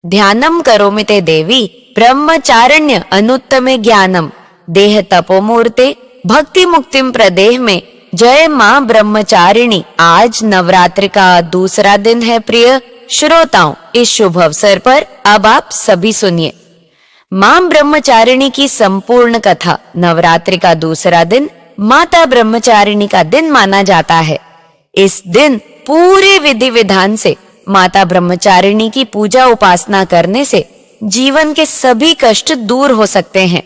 ध्यानम करोमिते देवी ब्रह्मचारिण्य अनुत्तमे ज्ञानम देह तपोमूर्ते भक्ति मुक्तिम प्रदेह में। जय माँ ब्रह्मचारिणी। आज नवरात्रि का दूसरा दिन है प्रिय श्रोताओं। इस शुभ अवसर पर अब आप सभी सुनिए माँ ब्रह्मचारिणी की संपूर्ण कथा। नवरात्रि का दूसरा दिन माता ब्रह्मचारिणी का दिन माना जाता है। इस दिन पूरे विधि विधान से माता ब्रह्मचारिणी की पूजा उपासना करने से जीवन के सभी कष्ट दूर हो सकते हैं।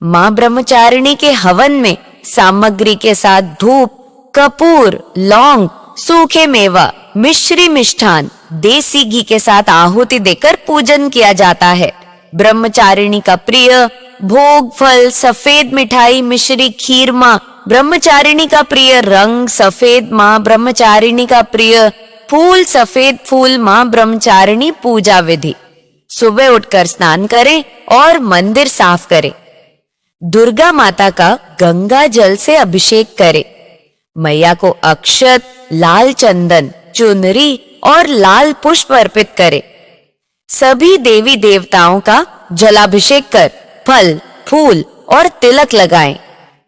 माँ ब्रह्मचारिणी के हवन में सामग्री के साथ धूप, कपूर, लौंग, सूखे मेवा, मिश्री मिष्ठान, देसी घी के साथ आहुति देकर पूजन किया जाता है। ब्रह्मचारिणी का प्रिय भोग फल सफेद मिठाई मिश्री खीर माँ ब्रह्मचारिणी का प्रिय रंग सफेद माँ ब्रह्मचारिणी का प्रिय फूल सफेद फूल माँ ब्रह्मचारिणी पूजा विधि। सुबह उठकर स्नान करें और मंदिर साफ करें। दुर्गा माता का गंगा जल से अभिषेक करें। मैया को अक्षत, लाल चंदन, चुनरी और लाल पुष्प अर्पित करें। सभी देवी देवताओं का जलाभिषेक कर फल, फूल और तिलक लगाएं।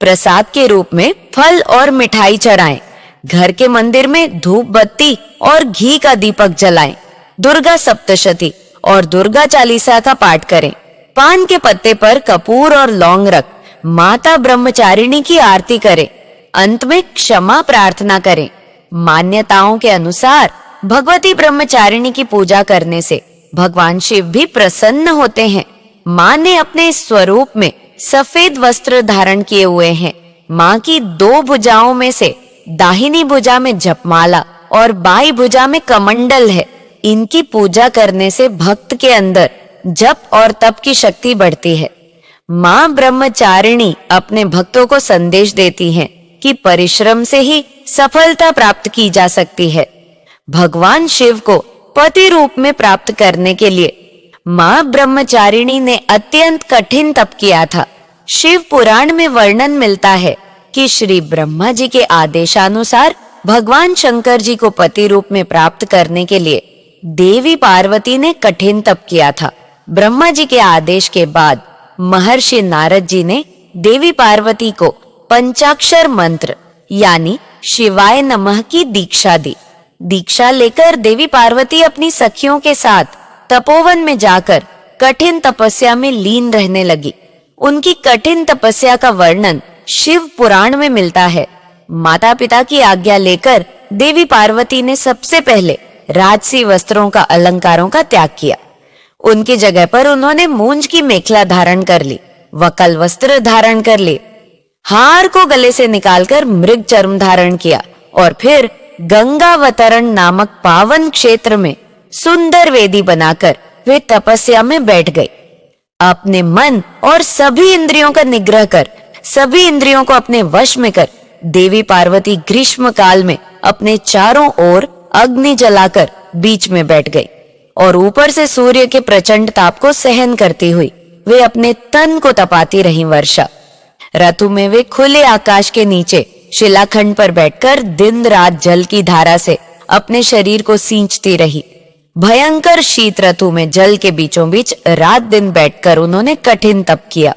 प्रसाद के रूप में फल और मिठाई चढ़ाएं। घर के मंदिर में धूप बत्ती और घी का दीपक जलाएं। दुर्गा सप्तशती और दुर्गा चालीसा का पाठ करें। पान के पत्ते पर कपूर और लौंग रख माता ब्रह्मचारिणी की आरती करें। अंत में क्षमा प्रार्थना करें। मान्यताओं के अनुसार भगवती ब्रह्मचारिणी की पूजा करने से भगवान शिव भी प्रसन्न होते हैं। माँ ने अपने स्वरूप में सफेद वस्त्र धारण किए हुए हैं। माँ की दो भुजाओं में से दाहिनी भुजा में जपमाला और बाई भुजा में कमंडल है। इनकी पूजा करने से भक्त के अंदर जप और तप की शक्ति बढ़ती है। माँ ब्रह्मचारिणी अपने भक्तों को संदेश देती हैं कि परिश्रम से ही सफलता प्राप्त की जा सकती है। भगवान शिव को पति रूप में प्राप्त करने के लिए माँ ब्रह्मचारिणी ने अत्यंत कठिन तप किया था। शिव पुराण में वर्णन मिलता है कि श्री ब्रह्मा जी के आदेशानुसार भगवान शंकर जी को पति रूप में प्राप्त करने के लिए देवी पार्वती ने कठिन तप किया था। ब्रह्मा जी के आदेश के बाद महर्षि नारद जी ने देवी पार्वती को पंचाक्षर मंत्र यानी शिवाय नमः की दीक्षा दी। दीक्षा लेकर देवी पार्वती अपनी सखियों के साथ तपोवन में जाकर कठिन तपस्या में लीन रहने लगी। उनकी कठिन तपस्या का वर्णन शिव पुराण में मिलता है। माता पिता की आज्ञा लेकर देवी पार्वती ने सबसे पहले राजसी वस्त्रों का अलंकारों का त्याग किया। उनकी जगह पर उन्होंने मूंज की मेखला धारण कर ली, वकल वस्त्र धारण कर ली, हार को गले से निकालकर मृग चर्म धारण किया और फिर गंगावतरण नामक पावन क्षेत्र में सुंदर वेदी बनाकर वे तपस्या में बैठ गए। अपने मन और सभी इंद्रियों का निग्रह कर सभी इंद्रियों को अपने वश में कर देवी पार्वती ग्रीष्म काल में अपने चारों ओर अग्नि जलाकर बीच में बैठ गई और ऊपर से सूर्य के प्रचंड ताप को सहन करती हुई वे अपने तन को तपाती रही। वर्षा ऋतु में वे खुले आकाश के नीचे शिलाखंड पर बैठकर दिन रात जल की धारा से अपने शरीर को सींचती रही। भयंकर शीत ऋतु में जल के बीचों बीच रात दिन बैठकर उन्होंने कठिन तप किया।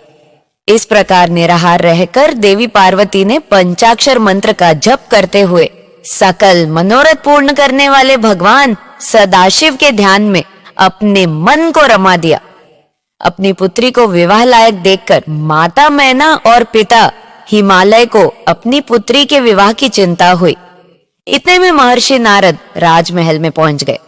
इस प्रकार निराहार रहकर देवी पार्वती ने पंचाक्षर मंत्र का जप करते हुए सकल मनोरथ पूर्ण करने वाले भगवान सदाशिव के ध्यान में अपने मन को रमा दिया। अपनी पुत्री को विवाह लायक देखकर माता मैना और पिता हिमालय को अपनी पुत्री के विवाह की चिंता हुई। इतने में महर्षि नारद राजमहल में पहुंच गए।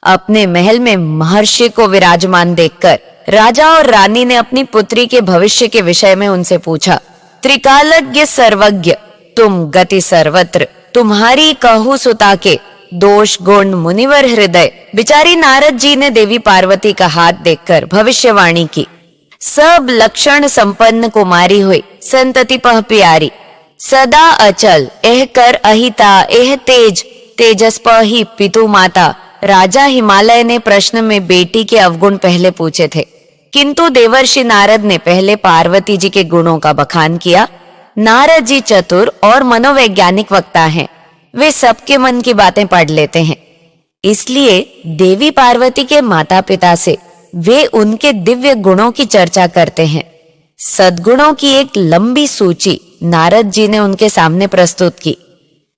अपने महल में महर्षि को विराजमान देखकर राजा और रानी ने अपनी पुत्री के भविष्य के विषय में उनसे पूछा। त्रिकालज्ञ सर्वज्ञ तुम गति सर्वत्र, तुम्हारी कहु सुता के दोष गुण मुनिवर हृदय। बिचारी नारद जी ने देवी पार्वती का हाथ देखकर भविष्यवाणी की। सब लक्षण संपन्न कुमारी हुई, संतति पह प्यारी, सदा अचल, एह कर अहिता, एह तेज तेजस पही पितु माता। राजा हिमालय ने प्रश्न में बेटी के अवगुण पहले पूछे थे, किंतु देवर्षि नारद ने पहले पार्वती जी के गुणों का बखान किया। नारद जी चतुर और मनोवैज्ञानिक वक्ता हैं। वे सबके मन की बातें पढ़ लेते हैं। इसलिए देवी पार्वती के माता पिता से वे उनके दिव्य गुणों की चर्चा करते हैं। सद्गुणों की एक लंबी सूची नारद जी ने उनके सामने प्रस्तुत की।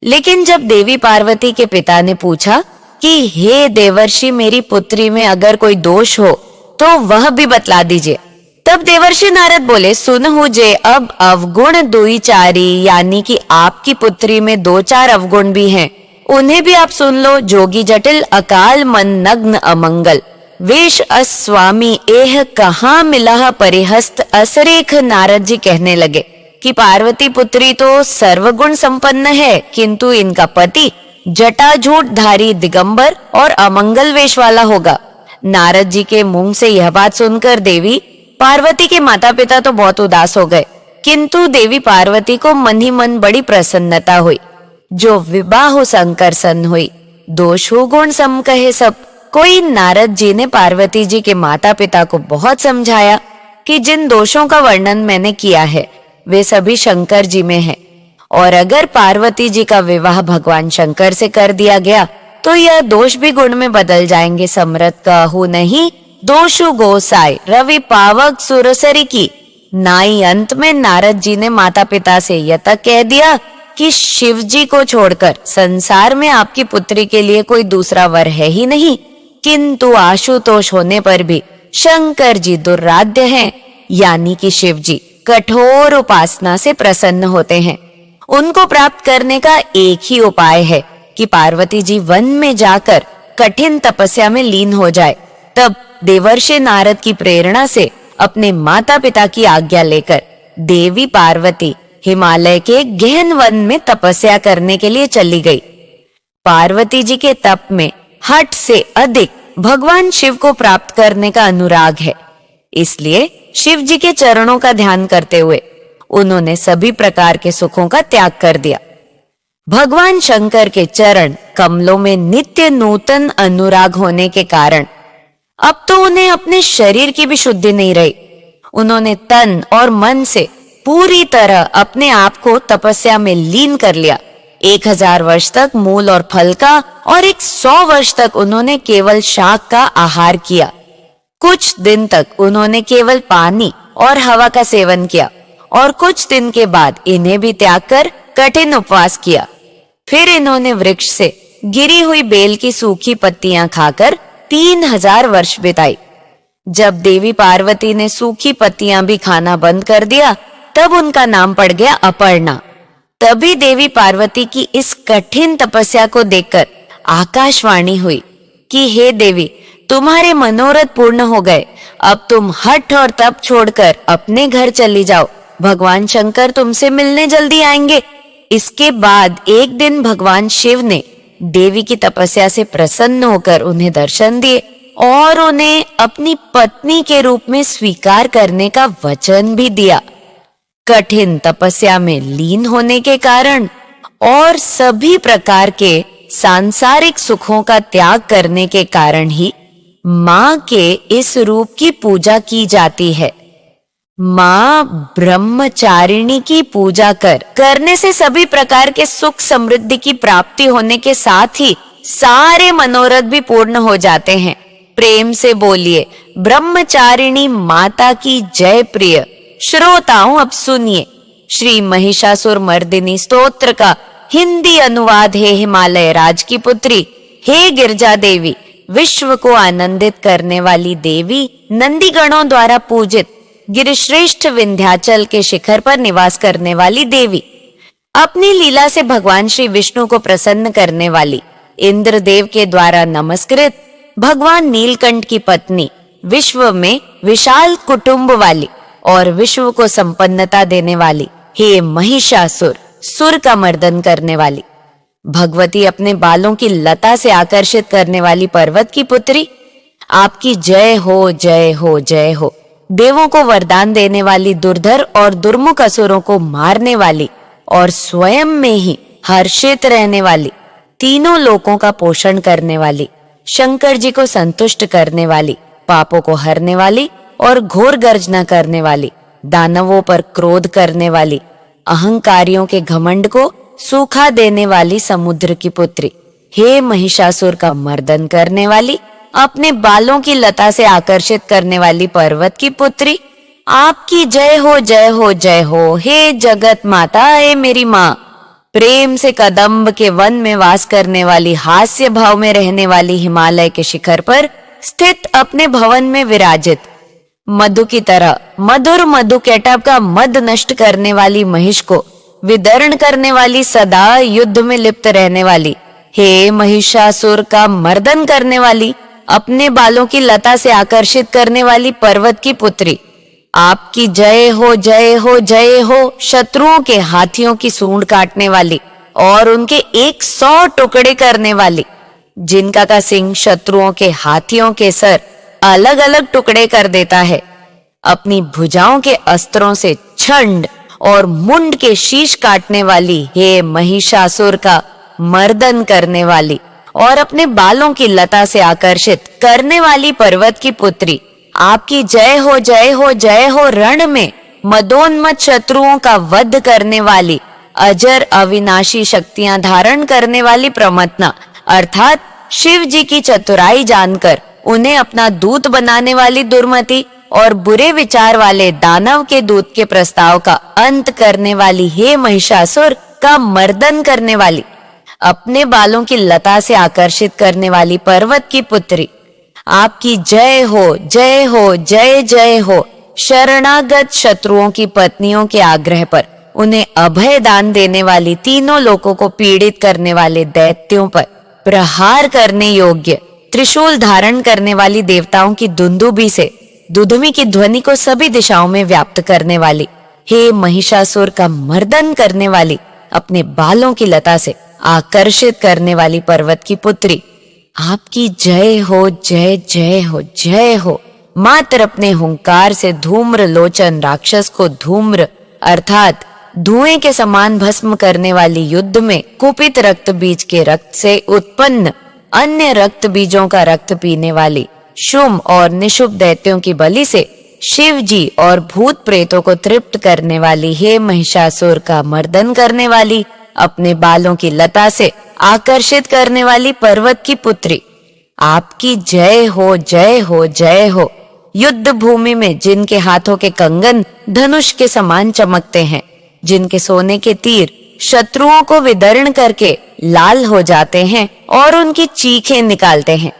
लेकिन जब देवी पार्वती के पिता ने पूछा कि हे देवर्षि, मेरी पुत्री में अगर कोई दोष हो तो वह भी बतला दीजिए, तब देवर्षि नारद बोले, सुनहु जे अब अवगुण दुई चारी, यानी कि आपकी पुत्री में 2-4 अवगुण भी हैं, उन्हें भी आप सुन लो। जोगी जटिल अकाल मन नग्न अमंगल, वेश अस्वामी एह कहाँ मिला परिहस्त असरेख। नारद जी कहने लगे कि पार्वती पुत्री तो सर्वगुण संपन्न है, किंतु इनका पति जटाजूट धारी दिगंबर और अमंगल वेश वाला होगा। नारद जी के मुंह से यह बात सुनकर देवी पार्वती के माता पिता तो बहुत उदास हो गए, किंतु देवी पार्वती को मन ही मन बड़ी प्रसन्नता हुई। जो विवाह शंकर सन हुई, दोषो गुण सम कहे सब। कोई नारद जी ने पार्वती जी के माता पिता को बहुत समझाया कि जिन दोषों का वर्णन मैंने किया है वे सभी शंकर जी में है, और अगर पार्वती जी का विवाह भगवान शंकर से कर दिया गया तो यह दोष भी गुण में बदल जाएंगे। समरथ कहू नहीं दोषु गोसाई, रवि पावक सुरसरी की। नाई अंत में नारद जी ने माता पिता से यह तक कह दिया कि शिव जी को छोड़कर संसार में आपकी पुत्री के लिए कोई दूसरा वर है ही नहीं, किंतु आशुतोष होने पर भी शंकर जी दुर्राध्य हैं, यानी कि शिव जी कठोर उपासना से प्रसन्न होते हैं। उनको प्राप्त करने का एक ही उपाय है कि पार्वती जी वन में जाकर कठिन तपस्या में लीन हो जाए। तब देवर्षि नारद की प्रेरणा से अपने माता पिता की आज्ञा लेकर देवी पार्वती हिमालय के गहन वन में तपस्या करने के लिए चली गई। पार्वती जी के तप में हठ से अधिक भगवान शिव को प्राप्त करने का अनुराग है, इसलिए शिव जी के चरणों का ध्यान करते हुए उन्होंने सभी प्रकार के सुखों का त्याग कर दिया। भगवान शंकर के चरण कमलों में नित्य नूतन अनुराग होने के कारण अब तो उन्हें अपने शरीर की भी शुद्धि नहीं रही। उन्होंने तन और मन से पूरी तरह अपने आप को तपस्या में लीन कर लिया। 1000 वर्ष तक मूल और फल का और 100 वर्ष तक उन्होंने केवल शाक का आहार किया। कुछ दिन तक उन्होंने केवल पानी और हवा का सेवन किया और कुछ दिन के बाद इन्हें भी त्याग कर कठिन उपवास किया। फिर इन्होंने वृक्ष से गिरी हुई बेल की सूखी पत्तियां खाकर 3000 वर्ष बिताई। जब देवी पार्वती ने सूखी पत्तियां भी खाना बंद कर दिया तब उनका नाम पड़ गया अपर्णा। तभी देवी पार्वती की इस कठिन तपस्या को देखकर आकाशवाणी हुई कि हे देवी, तुम्हारे मनोरथ पूर्ण हो गए, अब तुम हठ और तप छोड़कर अपने घर चली जाओ, भगवान शंकर तुमसे मिलने जल्दी आएंगे। इसके बाद एक दिन भगवान शिव ने देवी की तपस्या से प्रसन्न होकर उन्हें दर्शन दिए और उन्हें अपनी पत्नी के रूप में स्वीकार करने का वचन भी दिया। कठिन तपस्या में लीन होने के कारण और सभी प्रकार के सांसारिक सुखों का त्याग करने के कारण ही मां के इस रूप की पूजा की जाती है। मां ब्रह्मचारिणी की पूजा करने से सभी प्रकार के सुख समृद्धि की प्राप्ति होने के साथ ही सारे मनोरथ भी पूर्ण हो जाते हैं। प्रेम से बोलिए, ब्रह्मचारिणी माता की जय। प्रिय श्रोताओं, अब सुनिए श्री महिषासुर मर्दिनी स्तोत्र का हिंदी अनुवाद है हिमालय राज की पुत्री, हे गिरजा देवी, विश्व को आनंदित करने वाली देवी, नंदी गणों द्वारा पूजित गिरिश्रेष्ठ विंध्याचल के शिखर पर निवास करने वाली देवी, अपनी लीला से भगवान श्री विष्णु को प्रसन्न करने वाली, इंद्रदेव के द्वारा नमस्कृत भगवान नीलकंठ की पत्नी, विश्व में विशाल कुटुंब वाली और विश्व को संपन्नता देने वाली, हे महिषासुर, सुर का मर्दन करने वाली, भगवती अपने बालों की लता से आकर्षित करने वाली पर्वत की पुत्री, आपकी जय हो, जय हो, जय हो। देवों को वरदान देने वाली, दुर्धर और दुर्मुख असुरों को मारने वाली और स्वयं में ही हर्षित रहने वाली, तीनों लोकों का पोषण करने वाली, शंकर जी को संतुष्ट करने वाली, पापों को हरने वाली और घोर गर्जना करने वाली, दानवों पर क्रोध करने वाली, अहंकारियों के घमंड को सूखा देने वाली समुद्र की पुत्री, हे महिषासुर का मर्दन करने वाली, अपने बालों की लता से आकर्षित करने वाली पर्वत की पुत्री, आपकी जय हो जय हो जय हो। हे जगत माता, हे मेरी माँ, प्रेम से कदम्ब के वन में वास करने वाली, हास्य भाव में रहने वाली, हिमालय के शिखर पर स्थित, अपने भवन में विराजित, मधु की तरह मधुर मधु कैटब का मद नष्ट करने वाली, महिष को विदर्ण करने वाली, सदा युद्ध में लिप्त रहने वाली, हे महिषासुर का मर्दन करने वाली, अपने बालों की लता से आकर्षित करने वाली पर्वत की पुत्री, आपकी जय हो जय हो जय हो। शत्रुओं के हाथियों की सूंड काटने वाली और उनके 100 टुकड़े करने वाली, जिनका का सिंह शत्रुओं के हाथियों के सर अलग अलग टुकड़े कर देता है, अपनी भुजाओं के अस्त्रों से छंड और मुंड के शीश काटने वाली, हे महिषासुर का मर्दन करने वाली और अपने बालों की लता से आकर्षित करने वाली पर्वत की पुत्री, आपकी जय हो जय हो जय हो। रण में मदोन्मत्त शत्रुओं का वध करने वाली, अजर अविनाशी शक्तियां धारण करने वाली प्रमथना, अर्थात शिव जी की चतुराई जानकर उन्हें अपना दूत बनाने वाली दुर्मति और बुरे विचार वाले दानव के दूत के प्रस्ताव का अंत करने वाली, हे महिषासुर का मर्दन करने वाली, अपने बालों की लता से आकर्षित करने वाली पर्वत की पुत्री, आपकी जय हो जय हो जय जय हो। शरणागत शत्रुओं की पत्नियों के आग्रह पर उन्हें अभय दान देने वाली, तीनों लोकों को पीड़ित करने वाले दैत्यों पर प्रहार करने योग्य त्रिशूल धारण करने वाली, देवताओं की दुंदुभी से दुधुमी की ध्वनि को सभी दिशाओं में व्याप्त करने वाली, हे महिषासुर का मर्दन करने वाली, अपने बालों की लता से आकर्षित करने वाली पर्वत की पुत्री, आपकी जय हो जय जय हो जय हो। मात्र अपने हुंकार से धूम्र लोचन राक्षस को धूम्र अर्थात धुएं के समान भस्म करने वाली, युद्ध में कुपित रक्त बीज के रक्त से उत्पन्न अन्य रक्त बीजों का रक्त पीने वाली, शुभ और निशुभ दैत्यों की बलि से शिव जी और भूत प्रेतों को तृप्त करने वाली, हे महिषासुर का मर्दन करने वाली, अपने बालों की लता से आकर्षित करने वाली पर्वत की पुत्री, आपकी जय हो जय हो जय हो। युद्ध भूमि में जिनके हाथों के कंगन धनुष के समान चमकते हैं, जिनके सोने के तीर शत्रुओं को विदर्ण करके लाल हो जाते हैं और उनकी चीखें निकालते हैं,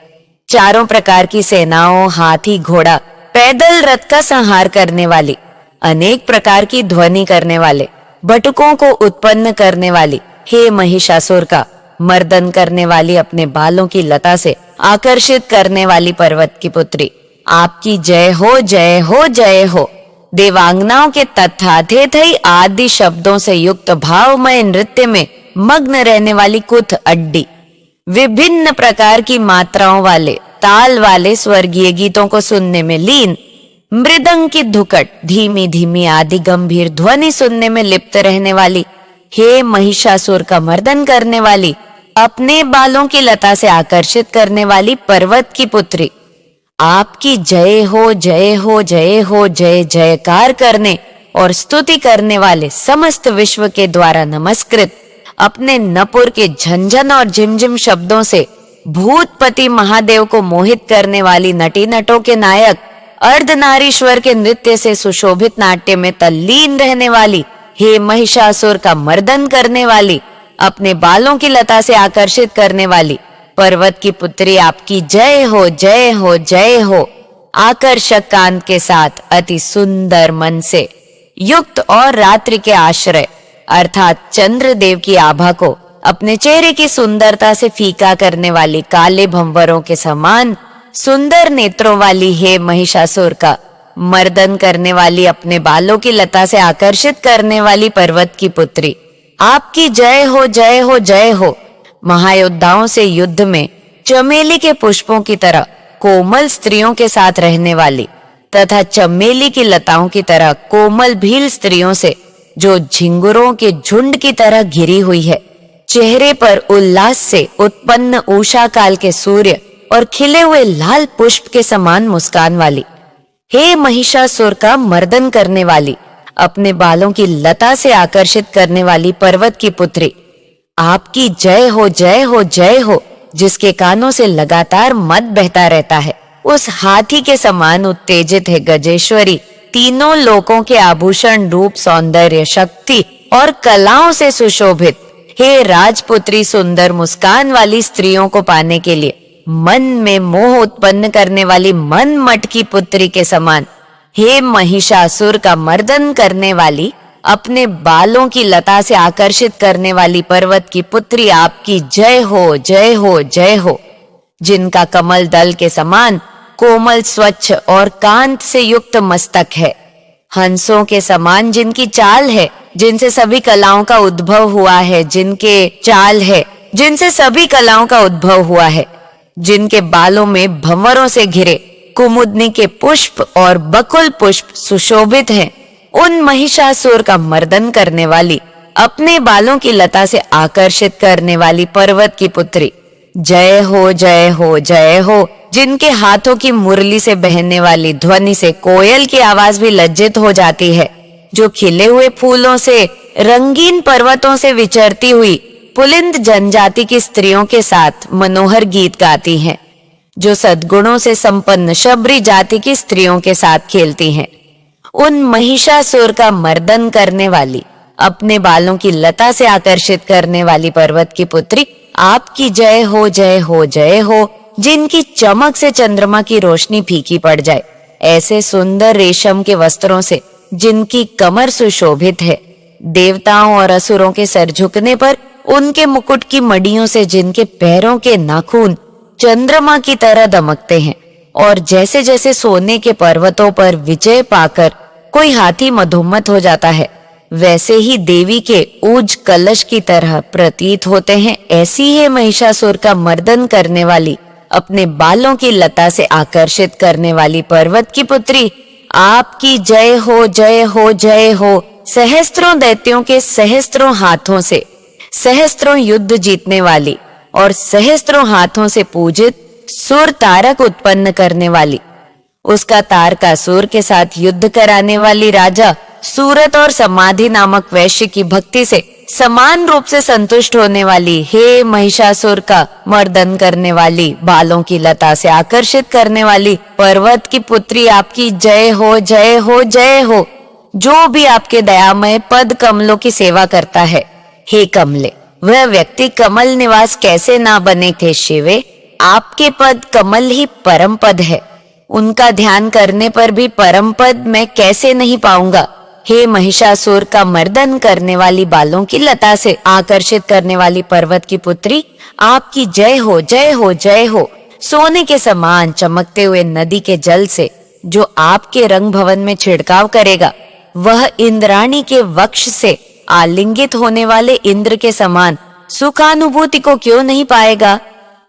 चारों प्रकार की सेनाओं, हाथी, घोड़ा, पैदल रथ का संहार करने वाली, अनेक प्रकार की ध्वनि करने वाले, बटुकों को उत्पन्न करने वाली, हे महिषासुर का मर्दन करने वाली, अपने बालों की लता से आकर्षित करने वाली पर्वत की पुत्री, आपकी जय हो जय हो जय हो। देवांगनाओं के तथा थेथई आदि शब्दों से युक्त भावमय नृत्य में मग्न रहने वाली कुथ अड्डी, विभिन्न प्रकार की मात्राओं वाले, ताल वाले स्वर्गीय गीतों को सुनने में लीन, मृदंग की धुकट, धीमी धीमी आदि गंभीर ध्वनि सुनने में लिप्त रहने वाली, हे महिषासुर का मर्दन करने वाली, अपने बालों की लता से आकर्षित करने वाली पर्वत की पुत्री, आपकी जय हो जय हो जय हो। जय जयकार करने और स्तुति करने वाले, समस्त विश्व के द्वारा नमस्कृत, अपने नपुर के झंझन और झिमझिम शब्दों से भूतपति महादेव को मोहित करने वाली, नटी नटों के नायक अर्धनारीश्वर के नृत्य से सुशोभित नाट्य में तल्लीन रहने वाली, हे महिषासुर का मर्दन करने वाली, अपने बालों की लता से आकर्षित करने वाली पर्वत की पुत्री, आपकी जय हो जय हो जय हो। आकर्षक कांत के साथ अति सुंदर मन से युक्त और रात्रि के आश्रय अर्थात चंद्रदेव की आभा को अपने चेहरे की सुंदरता से फीका करने वाली, काले भंवरों के समान सुंदर नेत्रों वाली, हे महिषासुर का मर्दन करने वाली, अपने बालों की लता से आकर्षित करने वाली पर्वत की पुत्री, आपकी जय हो जय हो जय हो। महायोद्धाओं से युद्ध में चमेली के पुष्पों की तरह कोमल स्त्रियों के साथ रहने वाली तथा चमेली की लताओं की तरह कोमल भील स्त्रियों से जो झिंगुरों के झुंड की तरह घिरी हुई है, चेहरे पर उल्लास से उत्पन्न उषा काल के सूर्य और खिले हुए लाल पुष्प के समान मुस्कान वाली, हे महिषासुर का मर्दन करने वाली, अपने बालों की लता से आकर्षित करने वाली पर्वत की पुत्री, आपकी जय हो जय हो जय हो, जिसके कानों से लगातार मद बहता रहता है। उस हाथी के समान उत्तेजित है गजेश्वरी, तीनों लोकों के आभूषण, रूप, सौंदर्य, शक्ति और कलाओं से सुशोभित। हे राजपुत्री, सुंदर मुस्कान वाली स्त्रियों को पाने के लिए मन में मोह उत्पन्न करने वाली मन मट की पुत्री के समान, हे महिषासुर का मर्दन करने वाली, अपने बालों की लता से आकर्षित करने वाली पर्वत की पुत्री, आपकी जय हो जय हो जय हो। जिनका कमल दल के समान कोमल, स्वच्छ और कांत से युक्त मस्तक है, हंसों के समान जिनकी चाल है, जिनसे सभी कलाओं का उद्भव हुआ है, जिनसे सभी कलाओं का उद्भव हुआ है, जिनके बालों में भंवरों से घिरे कुमुदनी के पुष्प और बकुल पुष्प सुशोभित हैं, उन महिषासुर का मर्दन करने वाली, अपने बालों की लता से आकर्षित करने वाली पर्वत की पुत्री, जय हो जय हो जय हो। जिनके हाथों की मुरली से बहने वाली ध्वनि से कोयल की आवाज भी लज्जित हो जाती है, जो खिले हुए फूलों से, रंगीन पर्वतों से विचरती हुई पुलिंद जनजाति की स्त्रियों के साथ मनोहर गीत गाती हैं, जो सद्गुणों से संपन्न शबरी जाति की स्त्रियों के साथ खेलती हैं, उन महिषासुर का मर्दन करने वाली, अपने बालों की लता से आकर्षित करने वाली पर्वत की पुत्री, आपकी जय हो जय हो जय हो। जिनकी चमक से चंद्रमा की रोशनी फीकी पड़ जाए, ऐसे सुंदर रेशम के वस्त्रों से जिनकी कमर सुशोभित है, देवताओं और असुरों के सर झुकने पर उनके मुकुट की मड़ियों से जिनके पैरों के नाखून चंद्रमा की तरह दमकते हैं, और जैसे जैसे सोने के पर्वतों पर विजय पाकर कोई हाथी मधोमत हो जाता है, वैसे ही देवी के ऊज कलश की तरह प्रतीत होते हैं। ऐसी है महिषासुर का मर्दन करने वाली, अपने बालों की लता से आकर्षित करने वाली पर्वत की पुत्री, आपकी जय हो जय हो जय हो। सहस्त्रों दैत्यों के सहस्त्रों हाथों से सहस्त्रों युद्ध जीतने वाली और सहस्त्रों हाथों से पूजित सुर तारक उत्पन्न करने वाली, उसका तारकासुर के साथ युद्ध कराने वाली राजा सूरत और समाधि नामक वैश्य की भक्ति से समान रूप से संतुष्ट होने वाली, हे महिषासुर का मर्दन करने वाली, बालों की लता से आकर्षित करने वाली पर्वत की पुत्री, आपकी जय हो जय हो जय हो। जो भी आपके दयामय पद कमलों की सेवा करता है, हे कमले, वह व्यक्ति कमल निवास कैसे ना बने थे शिवे। आपके पद कमल ही परम पद है, उनका ध्यान करने पर भी परम पद मैं कैसे नहीं पाऊंगा। हे महिषासुर का मर्दन करने वाली, बालों की लता से आकर्षित करने वाली पर्वत की पुत्री, आपकी जय हो जय हो जय हो। सोने के समान चमकते हुए नदी के जल से जो आपके रंग भवन में छिड़काव करेगा, वह इंद्राणी के वक्ष से आलिंगित होने वाले इंद्र के समान सुखानुभूति को क्यों नहीं पाएगा।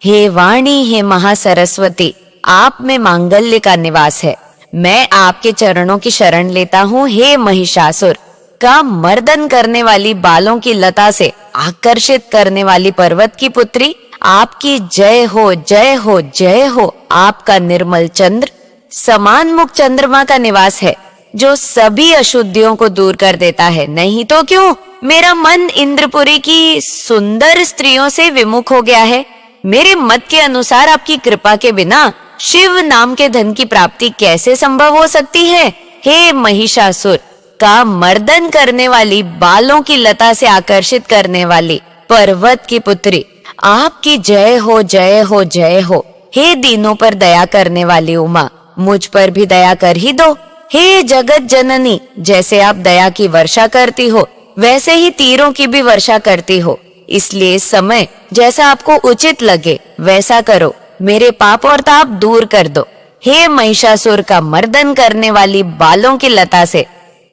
हे वाणी, हे महासरस्वती, आप में मांगल्य का निवास है। मैं आपके चरणों की शरण लेता हूँ। हे महिषासुर का मर्दन करने वाली, बालों की लता से आकर्षित करने वाली पर्वत की पुत्री, आपकी जय हो जय हो जय हो। आपका निर्मल चंद्र समान मुख चंद्रमा का निवास है, जो सभी अशुद्धियों को दूर कर देता है। नहीं तो क्यों मेरा मन इंद्रपुरी की सुंदर स्त्रियों से विमुख हो गया है। मेरे मत के अनुसार आपकी कृपा के बिना शिव नाम के धन की प्राप्ति कैसे संभव हो सकती है। हे महिषासुर का मर्दन करने वाली, बालों की लता से आकर्षित करने वाली पर्वत की पुत्री, आपकी जय हो जय हो जय हो। हे दीनों पर दया करने वाली उमा, मुझ पर भी दया कर ही दो। हे जगत जननी, जैसे आप दया की वर्षा करती हो, वैसे ही तीरों की भी वर्षा करती हो। इसलिए इस समय जैसा आपको उचित लगे वैसा करो, मेरे पाप और ताप दूर कर दो। हे महिषासुर का मर्दन करने वाली, बालों की लता से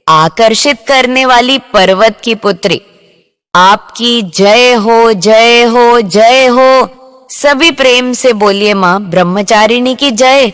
आकर्षित करने वाली पर्वत की पुत्री, आपकी जय हो जय हो जय हो। सभी प्रेम से बोलिए मां ब्रह्मचारिणी की जय।